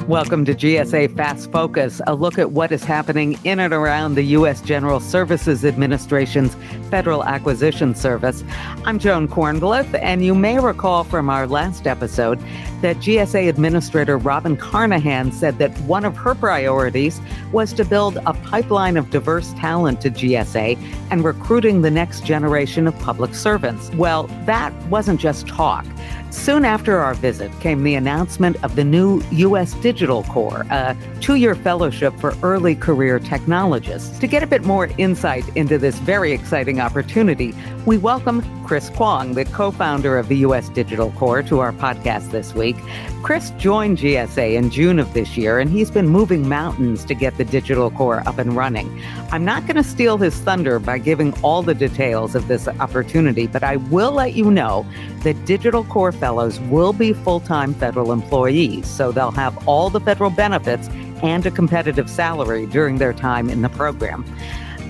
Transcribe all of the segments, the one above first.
Welcome to GSA Fast Focus, a look at what is happening in and around the U.S. General Services Administration's Federal Acquisition Service. I'm Joan Kornblith, and you may recall from our last episode that GSA Administrator Robin Carnahan said that one of her priorities was to build a pipeline of diverse talent to GSA and recruiting the next generation of public servants. Well, that wasn't just talk. Soon after our visit came the announcement of the new U.S. Digital Corps, a two-year fellowship for early career technologists. To get a bit more insight into this very exciting opportunity, we welcome Chris Kuang, the co-founder of the U.S. Digital Corps, to our podcast this week. Chris joined GSA in June of this year, and he's been moving mountains to get the Digital Corps up and running. I'm not going to steal his thunder by giving all the details of this opportunity, but I will let you know that Digital Corps fellows will be full-time federal employees, so they'll have all the federal benefits and a competitive salary during their time in the program.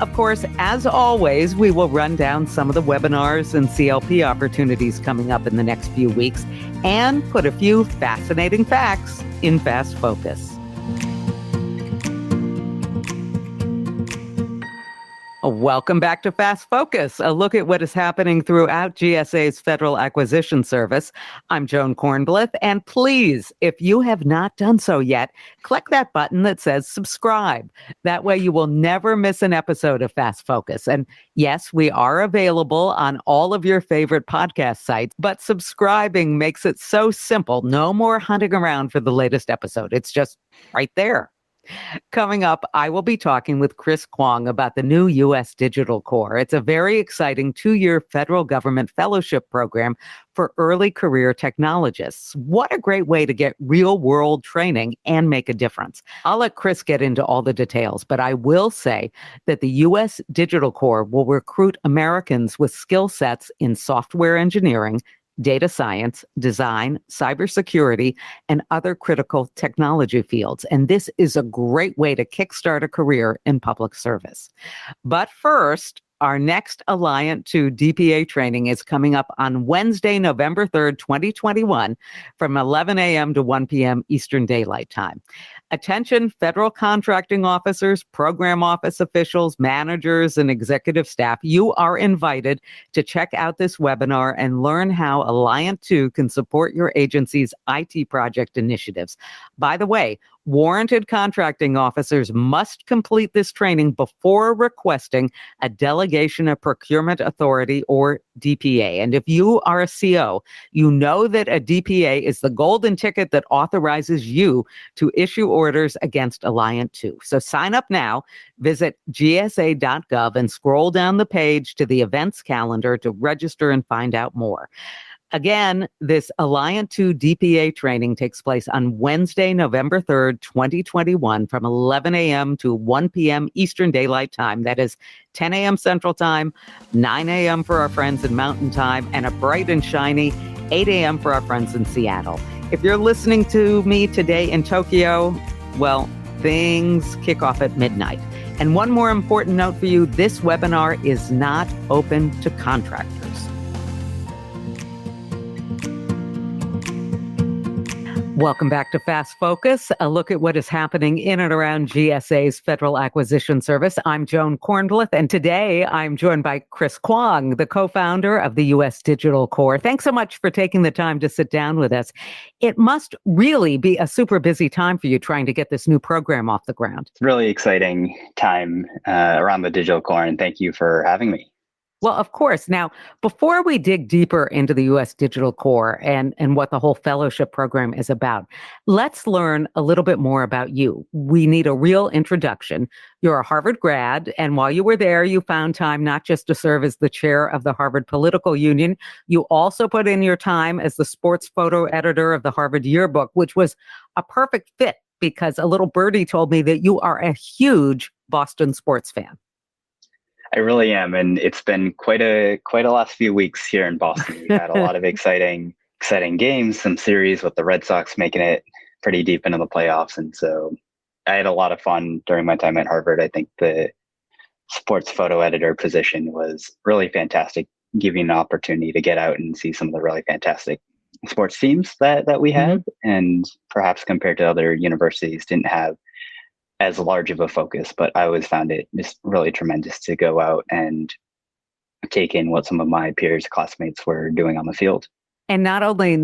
Of course, as always, we will run down some of the webinars and CLP opportunities coming up in the next few weeks and put a few fascinating facts in Fast Focus. Welcome back to Fast Focus, a look at what is happening throughout GSA's Federal Acquisition Service. I'm Joan Kornblith, and please, if you have not done so yet, click that button that says subscribe. That way you will never miss an episode of Fast Focus. And yes, we are available on all of your favorite podcast sites, but subscribing makes it so simple. No more hunting around for the latest episode. It's just right there. Coming up, I will be talking with Chris Kuang about the new U.S. Digital Corps. It's a very exciting two-year federal government fellowship program for early career technologists. What a great way to get real-world training and make a difference. I'll let Chris get into all the details, but I will say that the U.S. Digital Corps will recruit Americans with skill sets in software engineering, data science, design, cybersecurity, and other critical technology fields. And this is a great way to kickstart a career in public service. But first, our next Alliant to DPA training is coming up on Wednesday, November 3rd, 2021, from 11 a.m. to 1 p.m. Eastern Daylight Time. Attention federal contracting officers, program office officials, managers, and executive staff, you are invited to check out this webinar and learn how Alliant 2 can support your agency's IT project initiatives. By the way, warranted contracting officers must complete this training before requesting a delegation of procurement authority or DPA. And if you are a CO, you know that a DPA is the golden ticket that authorizes you to issue orders against Alliant 2. So sign up now, visit gsa.gov and scroll down the page to the events calendar to register and find out more. Again, this Alliant 2 DPA training takes place on Wednesday, November 3rd, 2021, from 11 a.m. to 1 p.m. Eastern Daylight Time. That is 10 a.m. Central Time, 9 a.m. for our friends in Mountain Time, and a bright and shiny 8 a.m. for our friends in Seattle. If you're listening to me today in Tokyo, well, things kick off at midnight. And one more important note for you, this webinar is not open to contractors. Welcome back to Fast Focus, a look at what is happening in and around GSA's Federal Acquisition Service. I'm Joan Kornblith, and today I'm joined by Chris Kuang, the co-founder of the U.S. Digital Corps. Thanks so much for taking the time to sit down with us. It must really be a super busy time for you trying to get this new program off the ground. It's a really exciting time around the Digital Corps, and thank you for having me. Well, of course. Now, before we dig deeper into the U.S. Digital Corps and what the whole fellowship program is about, let's learn a little bit more about you. We need a real introduction. You're a Harvard grad, and while you were there, you found time not just to serve as the chair of the Harvard Political Union, you also put in your time as the sports photo editor of the Harvard Yearbook, which was a perfect fit because a little birdie told me that you are a huge Boston sports fan. I really am, and it's been quite a last few weeks here in Boston. We've had a lot of exciting games, some series with the Red Sox making it pretty deep into the playoffs, and so I had a lot of fun during my time at Harvard. I think the sports photo editor position was really fantastic, giving an opportunity to get out and see some of the really fantastic sports teams that we Hmm. had, and perhaps compared to other universities, didn't have as large of a focus. But I always found it just really tremendous to go out and take in what some of my peers, classmates were doing on the field. And not only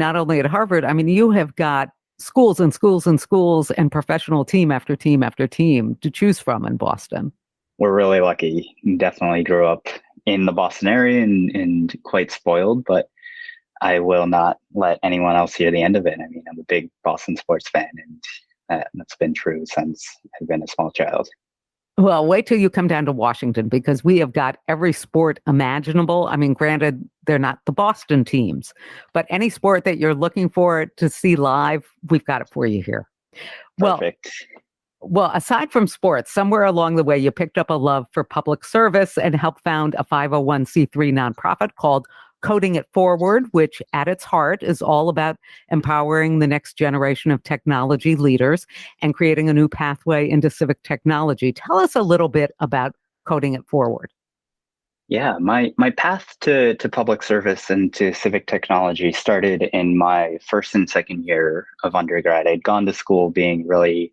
at Harvard, I mean, you have got schools and schools and schools and professional team after team after team to choose from in Boston. We're really lucky. Definitely grew up in the Boston area and quite spoiled, but I will not let anyone else hear the end of it. I mean, I'm a big Boston sports fan, and that's been true since I've been a small child. Well, wait till you come down to Washington because we have got every sport imaginable. I mean, granted, they're not the Boston teams, but any sport that you're looking for to see live, we've got it for you here. Well, Perfect. Well, aside from sports, somewhere along the way, you picked up a love for public service and helped found a 501c3 nonprofit called Coding It Forward, which at its heart is all about empowering the next generation of technology leaders and creating a new pathway into civic technology. Tell us a little bit about Coding It Forward. Yeah, my path to public service and to civic technology started in my first and second year of undergrad. I'd gone to school being really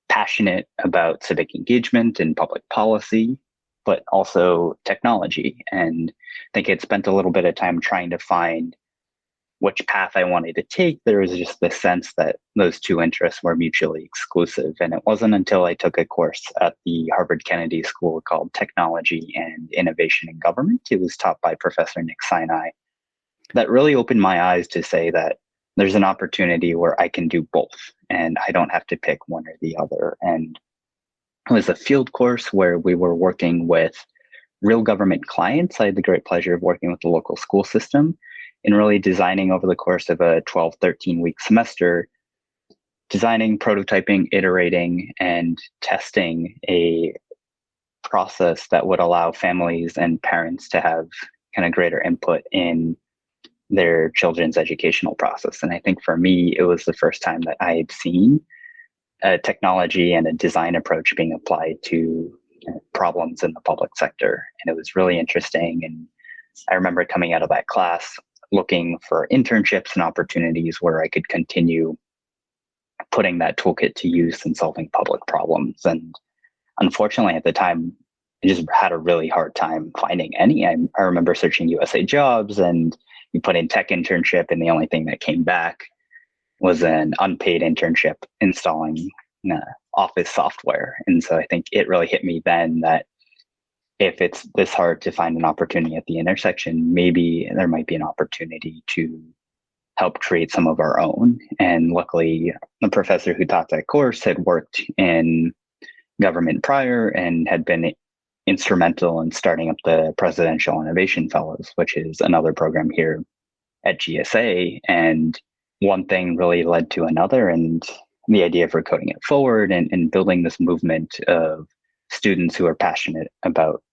passionate about civic engagement and public policy, but also technology. And I think I'd spent a little bit of time trying to find which path I wanted to take. There was just this sense that those two interests were mutually exclusive. And it wasn't until I took a course at the Harvard Kennedy School called Technology and Innovation in Government. It was taught by Professor Nick Sinai, that really opened my eyes to say that there's an opportunity where I can do both and I don't have to pick one or the other. And it was a field course where we were working with real government clients. I had the great pleasure of working with the local school system and really designing over the course of a 12, 13-week semester, designing, prototyping, iterating, and testing a process that would allow families and parents to have kind of greater input in their children's educational process. And I think for me, it was the first time that I had seen a technology and a design approach being applied to problems in the public sector. And it was really interesting. And I remember coming out of that class looking for internships and opportunities where I could continue putting that toolkit to use in solving public problems. And unfortunately, at the time, I just had a really hard time finding any. I remember searching USA Jobs and you put in tech internship, and the only thing that came back was an unpaid internship installing office software. And so I think it really hit me then that if it's this hard to find an opportunity at the intersection, maybe there might be an opportunity to help create some of our own. And luckily, the professor who taught that course had worked in government prior and had been instrumental in starting up the Presidential Innovation Fellows, which is another program here at GSA. And one thing really led to another. And the idea for Coding It Forward and building this movement of students who are passionate about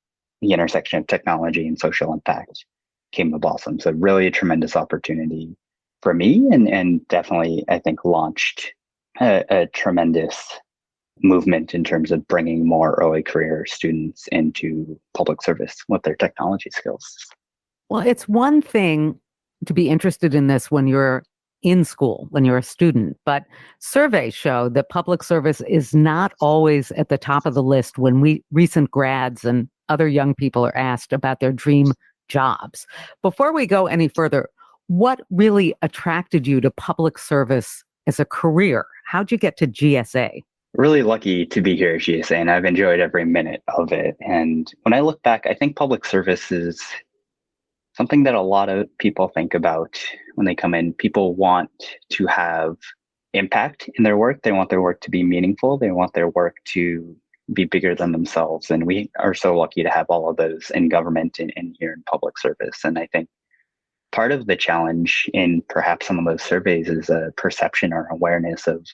the intersection of technology and social impact came to blossom. So really a tremendous opportunity for me and definitely, I think, launched a tremendous movement in terms of bringing more early career students into public service with their technology skills. Well, it's one thing to be interested in this when you're in school, when you're a student, but surveys show that public service is not always at the top of the list when recent grads and other young people are asked about their dream jobs. Before we go any further, what really attracted you to public service as a career? How'd you get to GSA? Really lucky to be here at GSA, and I've enjoyed every minute of it. And when I look back, I think public service is something that a lot of people think about when they come in. People want to have impact in their work. They want their work to be meaningful. They want their work to be bigger than themselves. And we are so lucky to have all of those in government and here in public service. And I think part of the challenge in perhaps some of those surveys is a perception or awareness of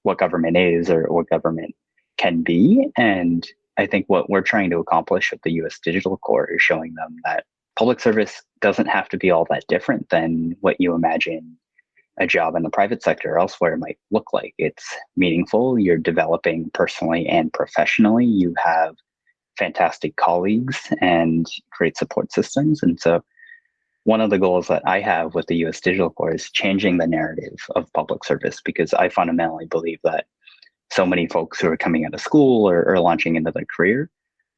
what government is or what government can be. And I think what we're trying to accomplish with the US Digital Corps is showing them that public service doesn't have to be all that different than what you imagine a job in the private sector or elsewhere might look like. It's meaningful. You're developing personally and professionally. You have fantastic colleagues and great support systems. And so one of the goals that I have with the US Digital Corps is changing the narrative of public service, because I fundamentally believe that so many folks who are coming out of school or launching into their career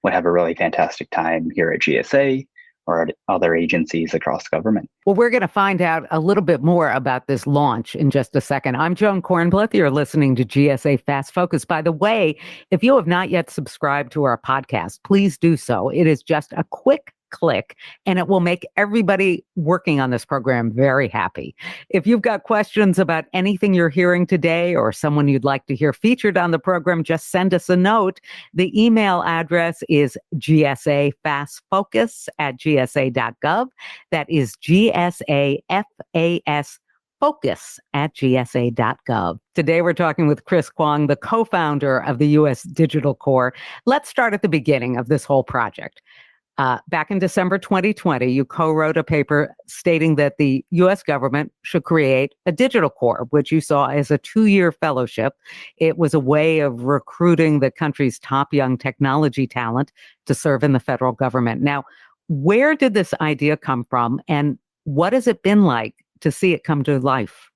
would have a really fantastic time here at GSA or at other agencies across government. Well, we're going to find out a little bit more about this launch in just a second. I'm Joan Kornblith. You're listening to GSA Fast Focus. By the way, if you have not yet subscribed to our podcast, please do so. It is just a quick click, and it will make everybody working on this program very happy. If you've got questions about anything you're hearing today or someone you'd like to hear featured on the program, just send us a note. The email address is gsafastfocus@gsa.gov. That is GSAFAS focus@gsa.gov. Today, we're talking with Chris Kuang, the co-founder of the U.S. Digital Corps. Let's start at the beginning of this whole project. Back in December 2020, you co-wrote a paper stating that the U.S. government should create a digital corps, which you saw as a 2-year fellowship. It was a way of recruiting the country's top young technology talent to serve in the federal government. Now, where did this idea come from, and what has it been like to see it come to life?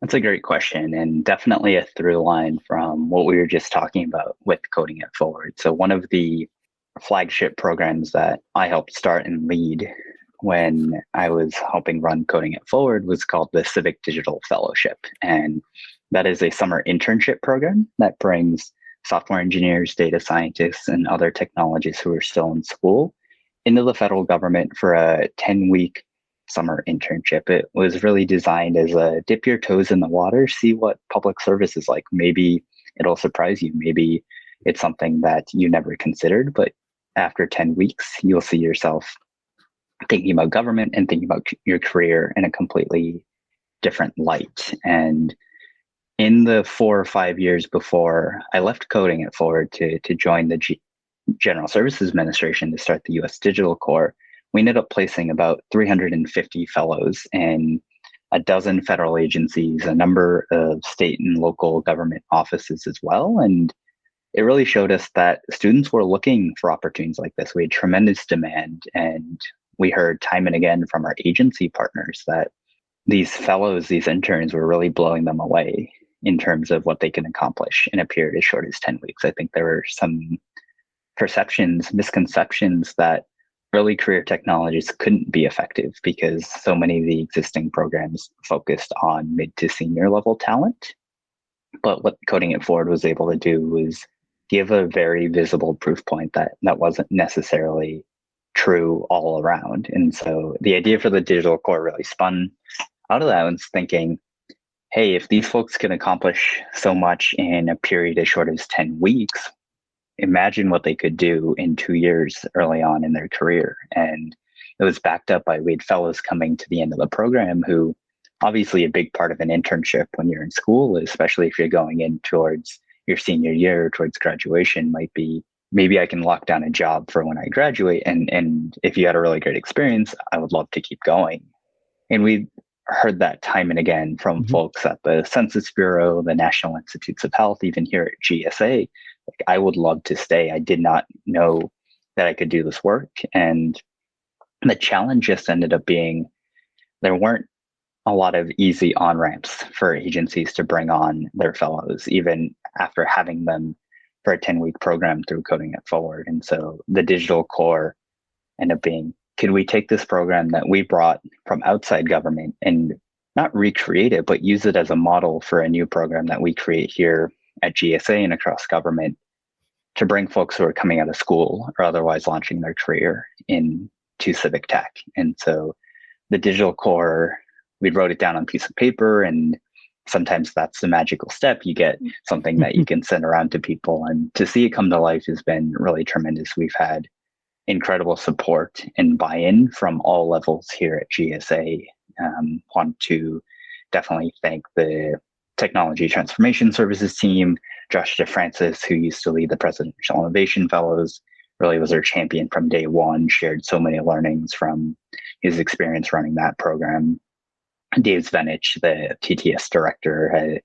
That's a great question, and definitely a through line from what we were just talking about with Coding It Forward. So one of the flagship programs that I helped start and lead when I was helping run Coding It Forward was called the Civic Digital Fellowship. And that is a summer internship program that brings software engineers, data scientists, and other technologists who are still in school into the federal government for a 10-week summer internship. It was really designed as a dip your toes in the water, see what public service is like. Maybe it'll surprise you. Maybe it's something that you never considered, but after 10 weeks, you'll see yourself thinking about government and thinking about your career in a completely different light. And in the 4 or 5 years before I left Coding It Forward to join the General Services Administration to start the US Digital Corps, we ended up placing about 350 fellows in a dozen federal agencies, a number of state and local government offices as well. And it really showed us that students were looking for opportunities like this. We had tremendous demand, and we heard time and again from our agency partners that these fellows, these interns, were really blowing them away in terms of what they can accomplish in a period as short as 10 weeks. I think there were some misconceptions that early career technologists couldn't be effective because so many of the existing programs focused on mid to senior level talent. But what Coding It Forward was able to do was give a very visible proof point that wasn't necessarily true all around. And so the idea for the digital core really spun out of that. I was thinking, hey, if these folks can accomplish so much in a period as short as 10 weeks, imagine what they could do in 2 years early on in their career. And it was backed up by lead fellows coming to the end of the program who, obviously a big part of an internship when you're in school, especially if you're going in towards your senior year, towards graduation, might be, maybe I can lock down a job for when I graduate. And if you had a really great experience, I would love to keep going. And we heard that time and again from folks at the Census Bureau, the National Institutes of Health, even here at GSA. Like, I would love to stay. I did not know that I could do this work. And the challenge just ended up being there weren't a lot of easy on-ramps for agencies to bring on their fellows, even after having them for a 10-week program through Coding It Forward. And so the digital core ended up being, could we take this program that we brought from outside government and not recreate it, but use it as a model for a new program that we create here at GSA and across government to bring folks who are coming out of school or otherwise launching their career into civic tech. And so the digital core, we wrote it down on a piece of paper, and sometimes that's the magical step. You get something that you can send around to people, and to see it come to life has been really tremendous. We've had incredible support and buy-in from all levels here at GSA. Want to definitely thank the Technology Transformation Services team. Josh DeFrancis, who used to lead the Presidential Innovation Fellows, really was our champion from day one, shared so many learnings from his experience running that program. Dave Zvenich, the TTS director,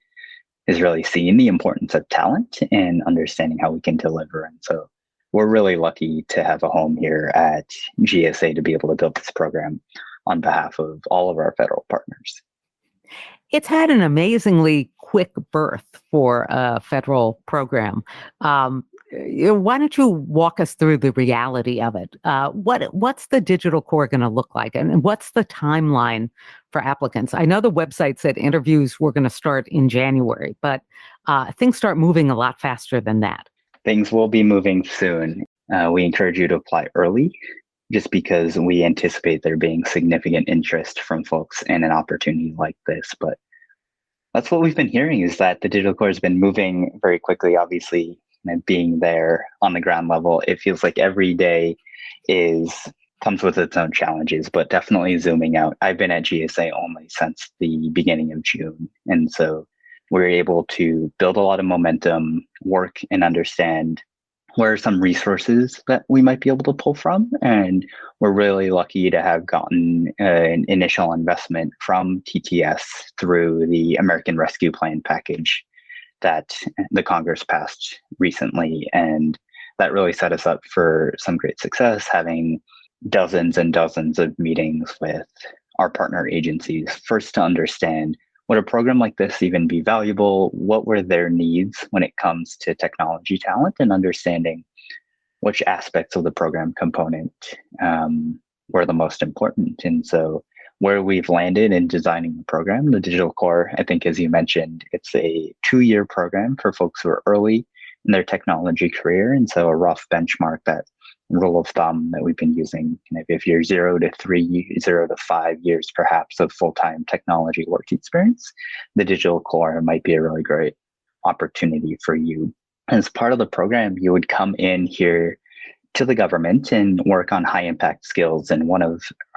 has really seen the importance of talent and understanding how we can deliver. And so we're really lucky to have a home here at GSA to be able to build this program. on behalf of all of our federal partners. It's had an amazingly quick birth for a federal program. Why don't you walk us through the reality of it? What's the digital core going to look like, and what's the timeline for applicants? I know the website said interviews were going to start in January, but things start moving a lot faster than that. Things will be moving soon. We encourage you to apply early, just because we anticipate there being significant interest from folks in an opportunity like this. But that's what we've been hearing, is that the digital core has been moving very quickly. Obviously, and being there on the ground level, it feels like every day comes with its own challenges, but definitely zooming out. I've been at GSA only since the beginning of June. And so we're able to build a lot of momentum, work and understand where are some resources that we might be able to pull from. And we're really lucky to have gotten an initial investment from TTS through the American Rescue Plan package that the Congress passed recently. And that really set us up for some great success, having dozens and dozens of meetings with our partner agencies, first to understand, would a program like this even be valuable? What were their needs when it comes to technology talent, and understanding which aspects of the program component were the most important. And so where we've landed in designing the program, the digital core, I think, as you mentioned, it's a 2-year program for folks who are early in their technology career. And so a rough benchmark, that rule of thumb that we've been using, if you're 0 to 5 years perhaps of full-time technology work experience, the digital core might be a really great opportunity for you. As part of the program, you would come in here to the government and work on high impact skills, and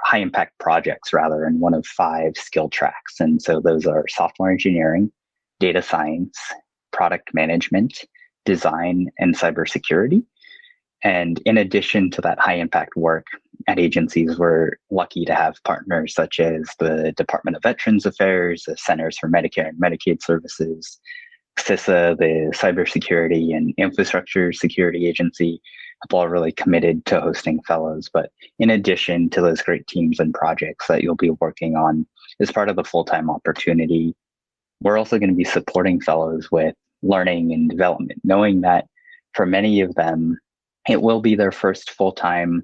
high impact projects rather, and one of 5 skill tracks. And so those are software engineering, data science, product management, design, and cybersecurity. And in addition to that high impact work at agencies, we're lucky to have partners such as the Department of Veterans Affairs, the Centers for Medicare and Medicaid Services, CISA, the Cybersecurity and Infrastructure Security Agency, have all really committed to hosting fellows. But in addition to those great teams and projects that you'll be working on as part of the full-time opportunity, we're also going to be supporting fellows with learning and development, knowing that for many of them, it will be their first full-time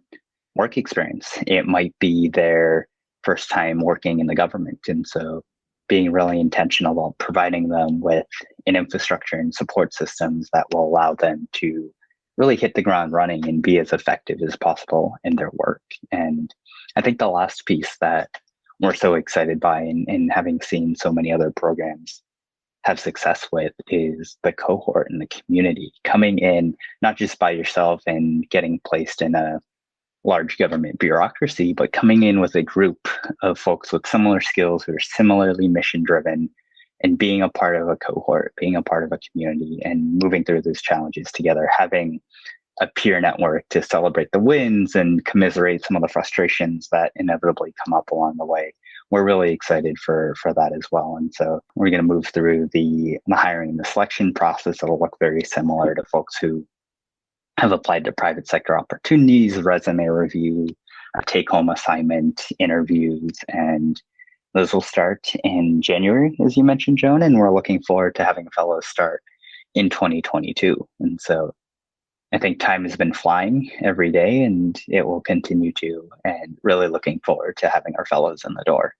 work experience. It might be their first time working in the government. And so being really intentional about providing them with an infrastructure and support systems that will allow them to really hit the ground running and be as effective as possible in their work. And I think the last piece that we're so excited by, and having seen so many other programs have success with, is the cohort and the community coming in, not just by yourself and getting placed in a large government bureaucracy, but coming in with a group of folks with similar skills who are similarly mission driven, and being a part of a cohort, being a part of a community, and moving through those challenges together, having a peer network to celebrate the wins and commiserate some of the frustrations that inevitably come up along the way. We're really excited for that as well. And so we're going to move through the hiring and the selection process. It'll look very similar to folks who have applied to private sector opportunities, resume review, a take-home assignment, interviews, and those will start in January, as you mentioned, Joan, and we're looking forward to having fellows start in 2022. And so I think time has been flying every day, and it will continue to, and really looking forward to having our fellows in the door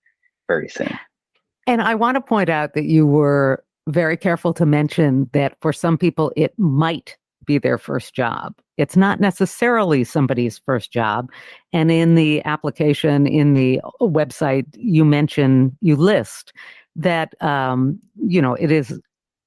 very soon. And I want to point out that you were very careful to mention that for some people, it might be their first job. It's not necessarily somebody's first job. And in the application, in the website, you list that,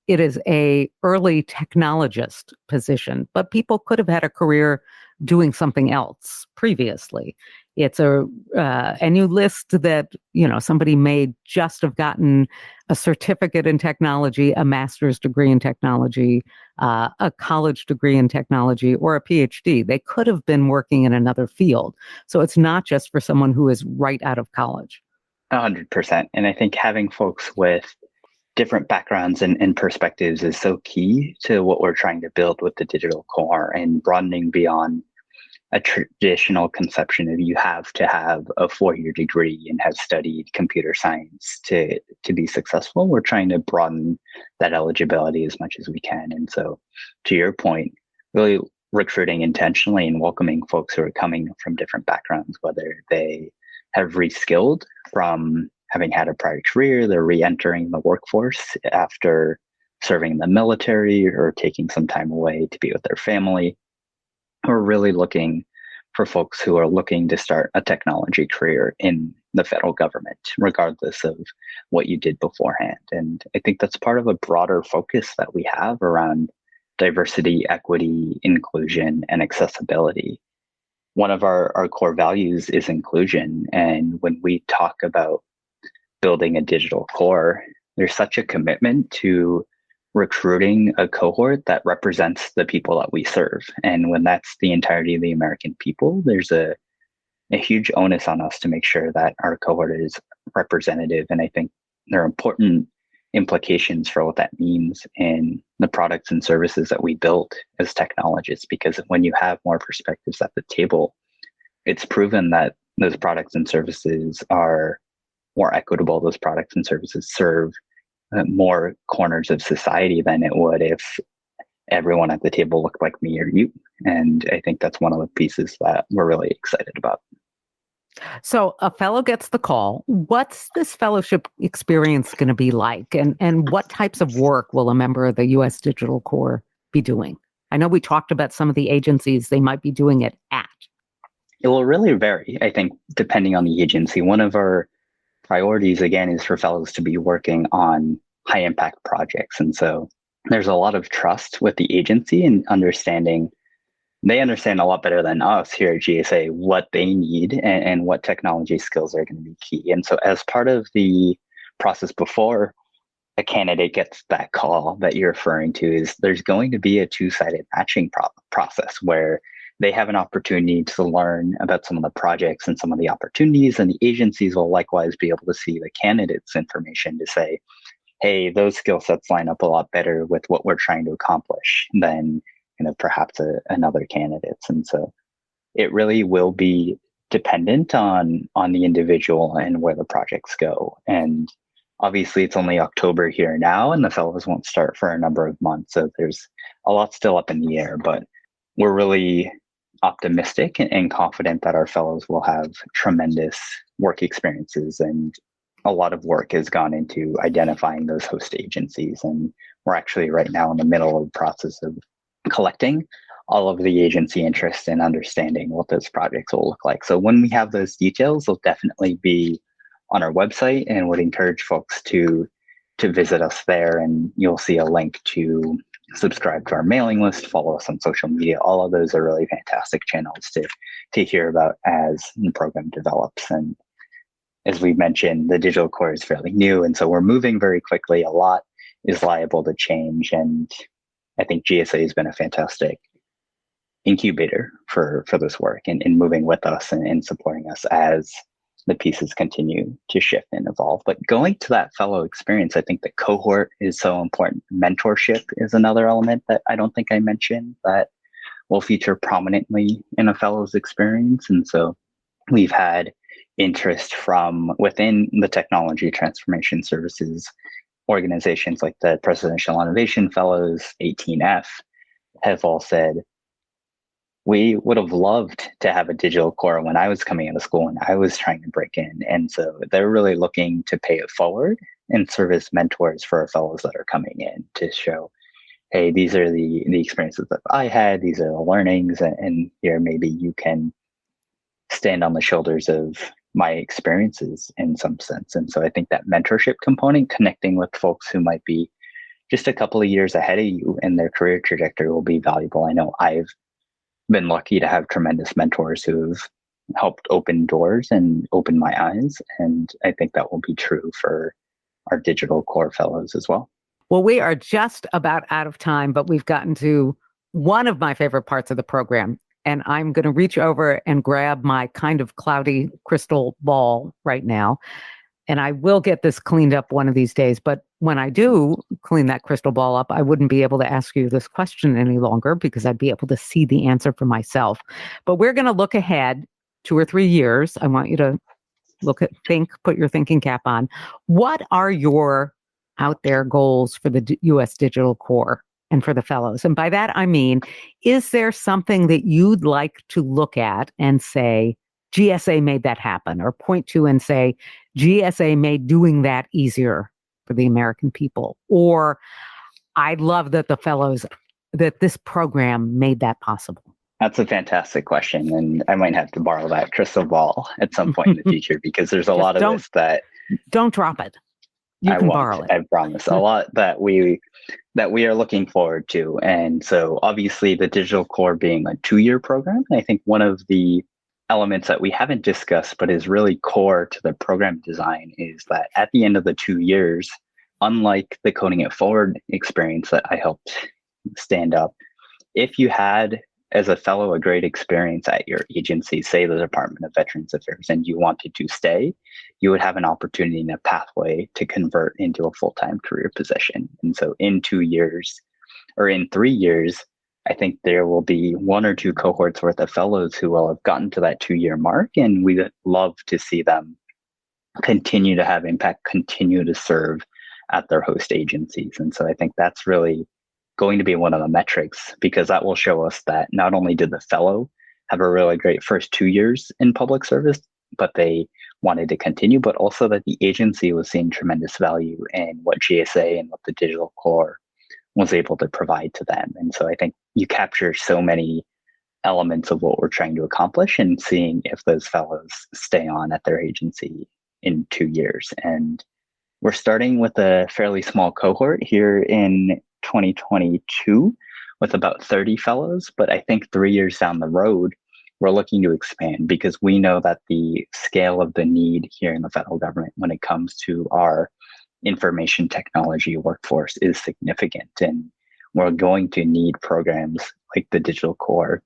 it is a early technologist position, but people could have had a career doing something else previously. And you list that, somebody may just have gotten a certificate in technology, a master's degree in technology, a college degree in technology, or a PhD. They could have been working in another field. So it's not just for someone who is right out of college. 100%. And I think having folks with different backgrounds and perspectives is so key to what we're trying to build with the digital core, and broadening beyond a traditional conception of you have to have a 4-year degree and have studied computer science to be successful. We're trying to broaden that eligibility as much as we can. And so, to your point, really recruiting intentionally and welcoming folks who are coming from different backgrounds, whether they have reskilled from having had a prior career, they're re-entering the workforce after serving in the military or taking some time away to be with their family. We're really looking for folks who are looking to start a technology career in the federal government, regardless of what you did beforehand. And I think that's part of a broader focus that we have around diversity, equity, inclusion, and accessibility. One of our core values is inclusion. And when we talk about building a digital core, there's such a commitment to recruiting a cohort that represents the people that we serve. And when that's the entirety of the American people, there's a huge onus on us to make sure that our cohort is representative. And I think there are important implications for what that means in the products and services that we build as technologists, because when you have more perspectives at the table, it's proven that those products and services are more equitable. Those products and services serve more corners of society than it would if everyone at the table looked like me or you. And I think that's one of the pieces that we're really excited about. So a fellow gets the call. What's this fellowship experience going to be like? And what types of work will a member of the U.S. Digital Corps be doing? I know we talked about some of the agencies they might be doing it at. It will really vary, I think, depending on the agency. One of our priorities, again, is for fellows to be working on high impact projects. And so there's a lot of trust with the agency and understanding. They understand a lot better than us here at GSA what they need and what technology skills are going to be key. And so as part of the process before a candidate gets that call that you're referring to, is there's going to be a two-sided matching process where they have an opportunity to learn about some of the projects and some of the opportunities, and the agencies will likewise be able to see the candidate's information to say, hey, those skill sets line up a lot better with what we're trying to accomplish than perhaps another candidate's. And so it really will be dependent on the individual and where the projects go. And obviously it's only October here now, and the fellows won't start for a number of months. So there's a lot still up in the air, but we're really optimistic and confident that our fellows will have tremendous work experiences. And a lot of work has gone into identifying those host agencies. And we're actually right now in the middle of the process of collecting all of the agency interest and understanding what those projects will look like. So when we have those details, they'll definitely be on our website, and would encourage folks to visit us there. And you'll see a link to subscribe to our mailing list, follow us on social media. All of those are really fantastic channels to hear about as the program develops. And as we mentioned, the digital core is fairly new, and so we're moving very quickly. A lot is liable to change, and I think GSA has been a fantastic incubator for this work and moving with us and supporting us as the pieces continue to shift and evolve. But going to that fellow experience, I think the cohort is so important. Mentorship is another element that I don't think I mentioned that will feature prominently in a fellow's experience. And so we've had interest from within the technology transformation services organizations like the Presidential Innovation Fellows, 18F, have all said, we would have loved to have a digital core when I was coming out of school and I was trying to break in. And so they're really looking to pay it forward and serve as mentors for our fellows that are coming in to show, hey, these are the experiences that I had, these are the learnings, and here maybe you can stand on the shoulders of my experiences in some sense. And so I think that mentorship component, connecting with folks who might be just a couple of years ahead of you in their career trajectory, will be valuable. I know I've been lucky to have tremendous mentors who've helped open doors and open my eyes. And I think that will be true for our digital core fellows as well. Well, we are just about out of time, but we've gotten to one of my favorite parts of the program. And I'm going to reach over and grab my kind of cloudy crystal ball right now. and I will get this cleaned up one of these days, but when I do clean that crystal ball up, I wouldn't be able to ask you this question any longer because I'd be able to see the answer for myself. But we're going to look ahead 2 or 3 years. I want you to put your thinking cap on. What are your out there goals for the U.S. Digital Corps and for the fellows? And by that, I mean, is there something that you'd like to look at and say, GSA made that happen, or point to and say, GSA made doing that easier for the American people? Or I love that that this program made that possible. That's a fantastic question. And I might have to borrow that crystal ball at some point in the future, because there's a lot of this that don't drop it. You can borrow it. I promise. A lot that we are looking forward to. And so obviously the Digital Core being a 2-year program, I think one of the elements that we haven't discussed but is really core to the program design is that at the end of the 2 years, unlike the Coding It Forward experience that I helped stand up, if you had as a fellow a great experience at your agency, say the Department of Veterans Affairs, and you wanted to stay, you would have an opportunity and a pathway to convert into a full-time career position. And so in 2 years or in 3 years, I think there will be 1 or 2 cohorts worth of fellows who will have gotten to that 2-year mark, and we'd love to see them continue to have impact, continue to serve at their host agencies. And so I think that's really going to be one of the metrics, because that will show us that not only did the fellow have a really great first 2 years in public service, but they wanted to continue, but also that the agency was seeing tremendous value in what GSA and what the Digital Core was able to provide to them. And so I think you capture so many elements of what we're trying to accomplish and seeing if those fellows stay on at their agency in 2 years. And we're starting with a fairly small cohort here in 2022 with about 30 fellows, but I think 3 years down the road, we're looking to expand, because we know that the scale of the need here in the federal government when it comes to our information technology workforce is significant. And we're going to need programs like the Digital Core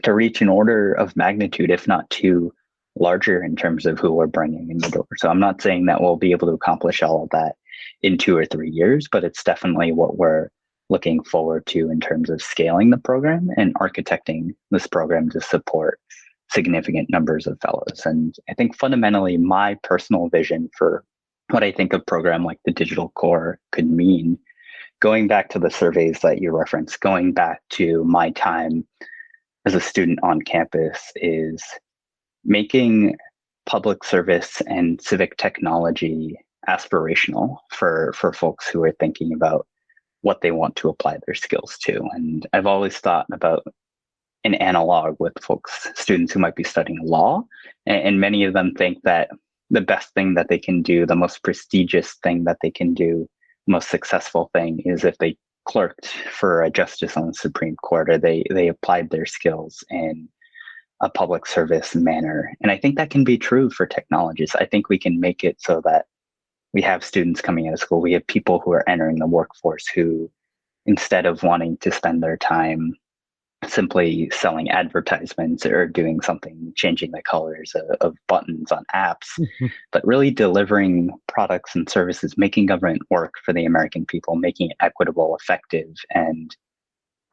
to reach an order of magnitude, if not 2, larger in terms of who we're bringing in the door. So I'm not saying that we'll be able to accomplish all of that in 2 or 3 years, but it's definitely what we're looking forward to in terms of scaling the program and architecting this program to support significant numbers of fellows. And I think fundamentally my personal vision for what I think a program like the Digital Core could mean, going back to the surveys that you referenced, going back to my time as a student on campus, is making public service and civic technology aspirational for folks who are thinking about what they want to apply their skills to. And I've always thought about an analog with students who might be studying law, and many of them think that the best thing that they can do, the most prestigious thing that they can do, most successful thing, is if they clerked for a justice on the Supreme Court, or they applied their skills in a public service manner. And I think that can be true for technologists. I think we can make it so that we have students coming out of school, we have people who are entering the workforce who, instead of wanting to spend their time simply selling advertisements or doing something, changing the colors of buttons on apps, but really delivering products and services, making government work for the American people, making it equitable, effective. And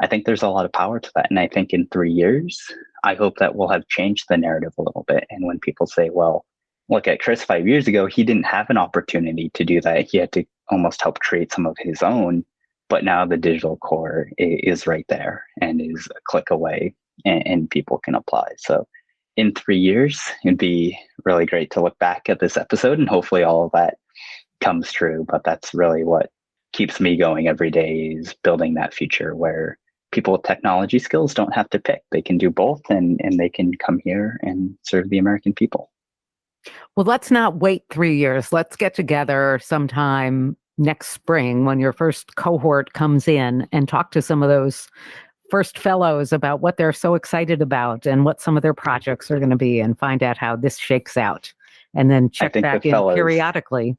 I think there's a lot of power to that. And I think in 3 years, I hope that we'll have changed the narrative a little bit. And when people say, well, look at Chris 5 years ago, he didn't have an opportunity to do that. He had to almost help create some of his own. But now the Digital Core is right there and is a click away, and people can apply. So in 3 years, it'd be really great to look back at this episode, and hopefully all of that comes true. But that's really what keeps me going every day, is building that future where people with technology skills don't have to pick. They can do both, and they can come here and serve the American people. Well, let's not wait 3 years. Let's get together sometime next spring when your first cohort comes in and talk to some of those first fellows about what they're so excited about and what some of their projects are going to be, and find out how this shakes out, and then check back in periodically.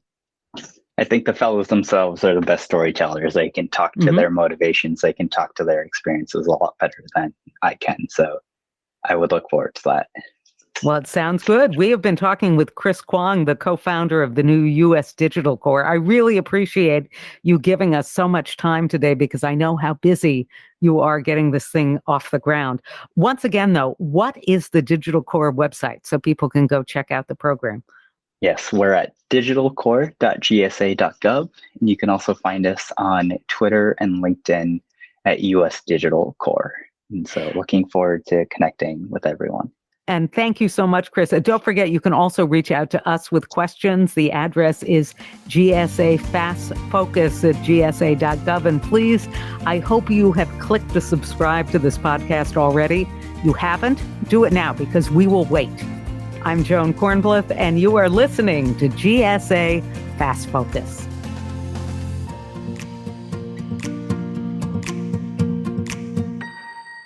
I think the fellows themselves are the best storytellers. They can talk to their motivations. They can talk to their experiences a lot better than I can. So I would look forward to that. Well, it sounds good. We have been talking with Chris Kuang, the co-founder of the new U.S. Digital Corps. I really appreciate you giving us so much time today because I know how busy you are getting this thing off the ground. Once again, though, what is the Digital Corps website so people can go check out the program? Yes, we're at digitalcore.gsa.gov, and you can also find us on Twitter and LinkedIn at US Digital Core. And so looking forward to connecting with everyone. And thank you so much, Chris. Don't forget, you can also reach out to us with questions. The address is GSA FAS Focus at gsa.gov. And please, I hope you have clicked to subscribe to this podcast already. You haven't? Do it now because we will wait. I'm Joan Kornblith, and you are listening to GSA FAS Focus.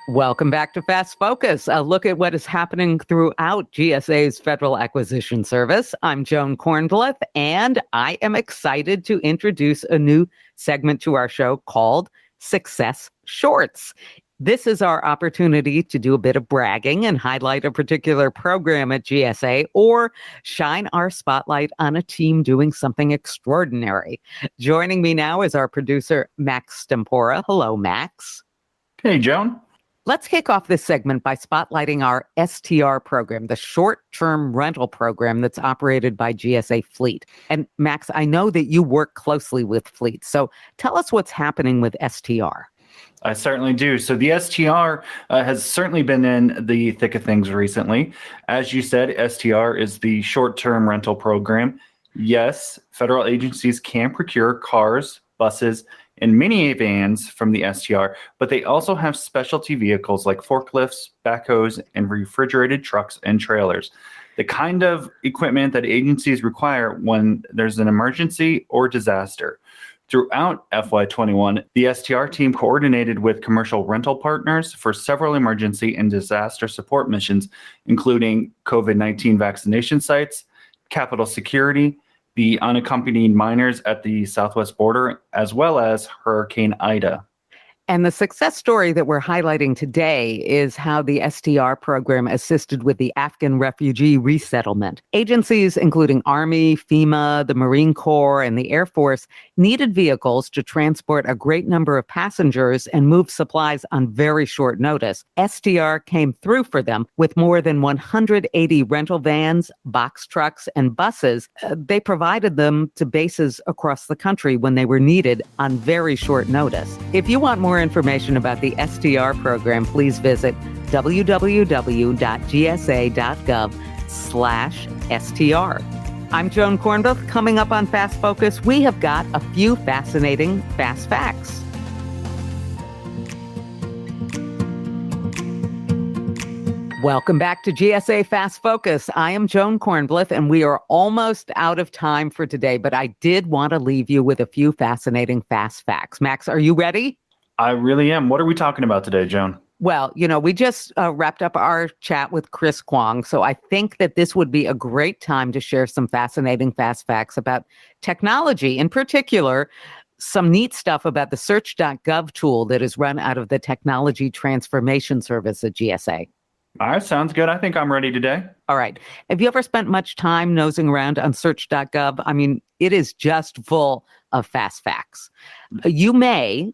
Welcome back to Fast Focus, a look at what is happening throughout GSA's Federal Acquisition Service. I'm Joan Kornblith, and I am excited to introduce a new segment to our show called Success Shorts. This is our opportunity to do a bit of bragging and highlight a particular program at GSA or shine our spotlight on a team doing something extraordinary. Joining me now is our producer, Max Stempora. Hello, Max. Hey, Joan. Let's kick off this segment by spotlighting our STR program, the short-term rental program that's operated by GSA Fleet. And Max, I know that you work closely with Fleet, so tell us what's happening with STR. I certainly do. So the STR has certainly been in the thick of things recently. As you said, STR is the short-term rental program. Yes, federal agencies can procure cars, buses, and minivans from the STR, but they also have specialty vehicles like forklifts, backhoes, and refrigerated trucks and trailers. The kind of equipment that agencies require when there's an emergency or disaster. Throughout FY21, the STR team coordinated with commercial rental partners for several emergency and disaster support missions, including COVID-19 vaccination sites, Capitol security, the unaccompanied minors at the southwest border, as well as Hurricane Ida. And the success story that we're highlighting today is how the STR program assisted with the Afghan refugee resettlement. Agencies, including Army, FEMA, the Marine Corps, and the Air Force, needed vehicles to transport a great number of passengers and move supplies on very short notice. STR came through for them with more than 180 rental vans, box trucks, and buses. They provided them to bases across the country when they were needed on very short notice. If you want more information about the STR program, please visit www.gsa.gov/STR. I'm Joan Kornblith. Coming up on Fast Focus, we have got a few fascinating fast facts. Welcome back to GSA Fast Focus. I am Joan Kornblith, and we are almost out of time for today, but I did want to leave you with a few fascinating fast facts. Max, are you ready? I really am. What are we talking about today, Joan? Well, we just wrapped up our chat with Chris Kuang, so I think that this would be a great time to share some fascinating fast facts about technology, in particular, some neat stuff about the search.gov tool that is run out of the Technology Transformation Service at GSA. All right, sounds good. I think I'm ready today. All right. Have you ever spent much time nosing around on search.gov? I mean, it is just full of fast facts. You may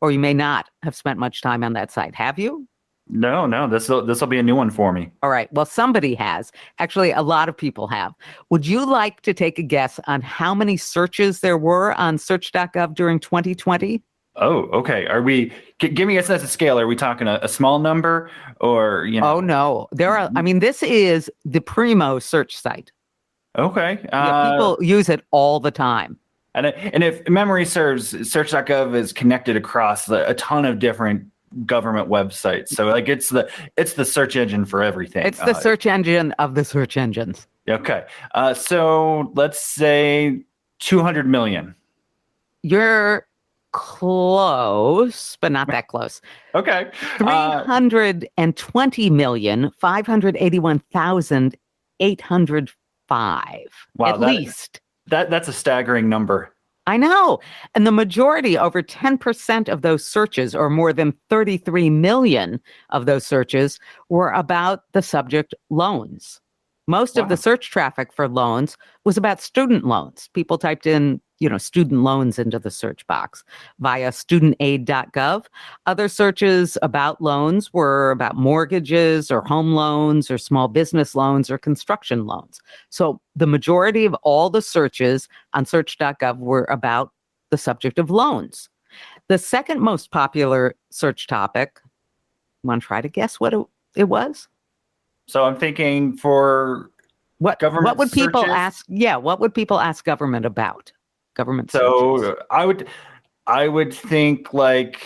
or you may not have spent much time on that site. Have you? No, this will be a new one for me. All right. Well, somebody has. Actually, a lot of people have. Would you like to take a guess on how many searches there were on search.gov during 2020? Oh, okay. Give me a sense of scale. Are we talking a small number or, Oh, no. This is the primo search site. Okay. People use it all the time. And if memory serves, search.gov is connected across a ton of different government websites. So it's the search engine for everything. It's the search engine of the search engines. Okay. So let's say 200 million. You're close, but not that close. Okay. 320,581,805. Wow, at least. That's a staggering number. I know. And the majority, over 10% of those searches, or more than 33 million of those searches, were about the subject loans. Most of the search traffic for loans was about student loans. People typed in, student loans into the search box via studentaid.gov. Other searches about loans were about mortgages or home loans or small business loans or construction loans. So the majority of all the searches on search.gov were about the subject of loans. The second most popular search topic, want to try to guess what it was? So I'm thinking for government what would people searches? ask? Yeah, what would people ask government about? Government So searches. I would think like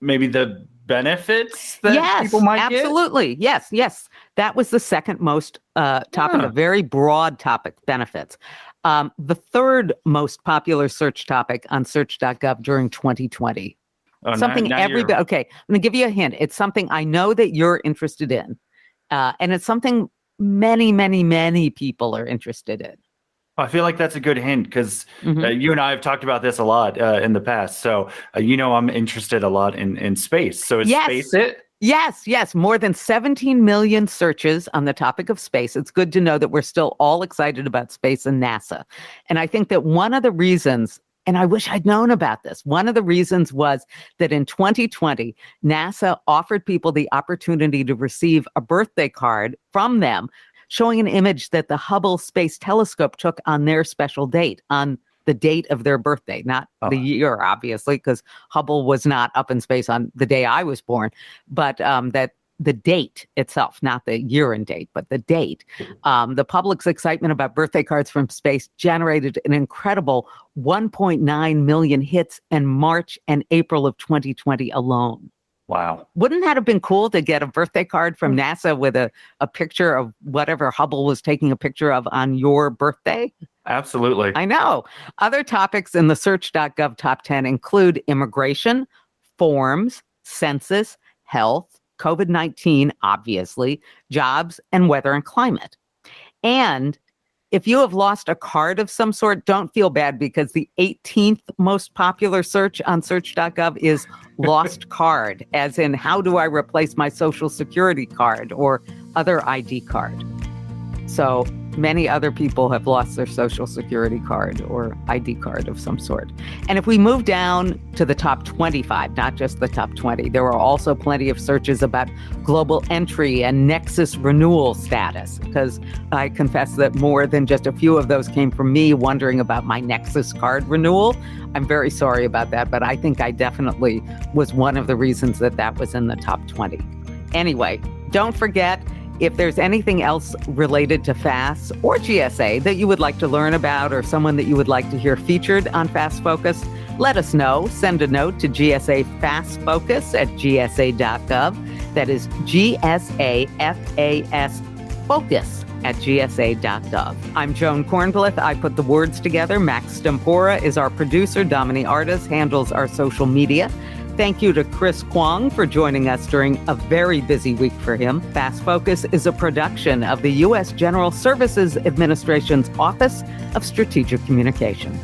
maybe the benefits that people might get. Absolutely. Yes. That was the second most topic, a very broad topic, benefits. The third most popular search topic on search.gov during 2020. Something everybody. Okay, I'm going to give you a hint. It's something I know that you're interested in. And it's something many, many, many people are interested in. I feel like that's a good hint because you and I have talked about this a lot in the past. So, I'm interested a lot in space. So is space it? Yes. More than 17 million searches on the topic of space. It's good to know that we're still all excited about space and NASA. And I think that one of the reasons, and I wish I'd known about this, one of the reasons was that in 2020, NASA offered people the opportunity to receive a birthday card from them showing an image that the Hubble Space Telescope took on their special date, on the date of their birthday, not the year, obviously, because Hubble was not up in space on the day I was born, but that the date itself, not the year and date, but the date. The public's excitement about birthday cards from space generated an incredible 1.9 million hits in March and April of 2020 alone. Wow. Wouldn't that have been cool to get a birthday card from NASA with a picture of whatever Hubble was taking a picture of on your birthday? Absolutely. I know. Other topics in the search.gov top 10 include immigration, forms, census, health, COVID-19, obviously, jobs, and weather and climate. And if you have lost a card of some sort, don't feel bad because the 18th most popular search on search.gov is lost card, as in how do I replace my social security card or other ID card. So many other people have lost their social security card or ID card of some sort. And if we move down to the top 25, not just the top 20, there were also plenty of searches about global entry and Nexus renewal status, because I confess that more than just a few of those came from me wondering about my Nexus card renewal. I'm very sorry about that, but I think I definitely was one of the reasons that was in the top 20. Anyway, don't forget, if there's anything else related to FAS or GSA that you would like to learn about or someone that you would like to hear featured on Fast Focus, let us know. Send a note to GSA Fast Focus at gsa.gov. That is GSA FAS Focus at gsa.gov. I'm Joan Kornblith. I put the words together. Max Stempora is our producer. Dominique Artis handles our social media. Thank you to Chris Kuang for joining us during a very busy week for him. Fast Focus is a production of the U.S. General Services Administration's Office of Strategic Communication.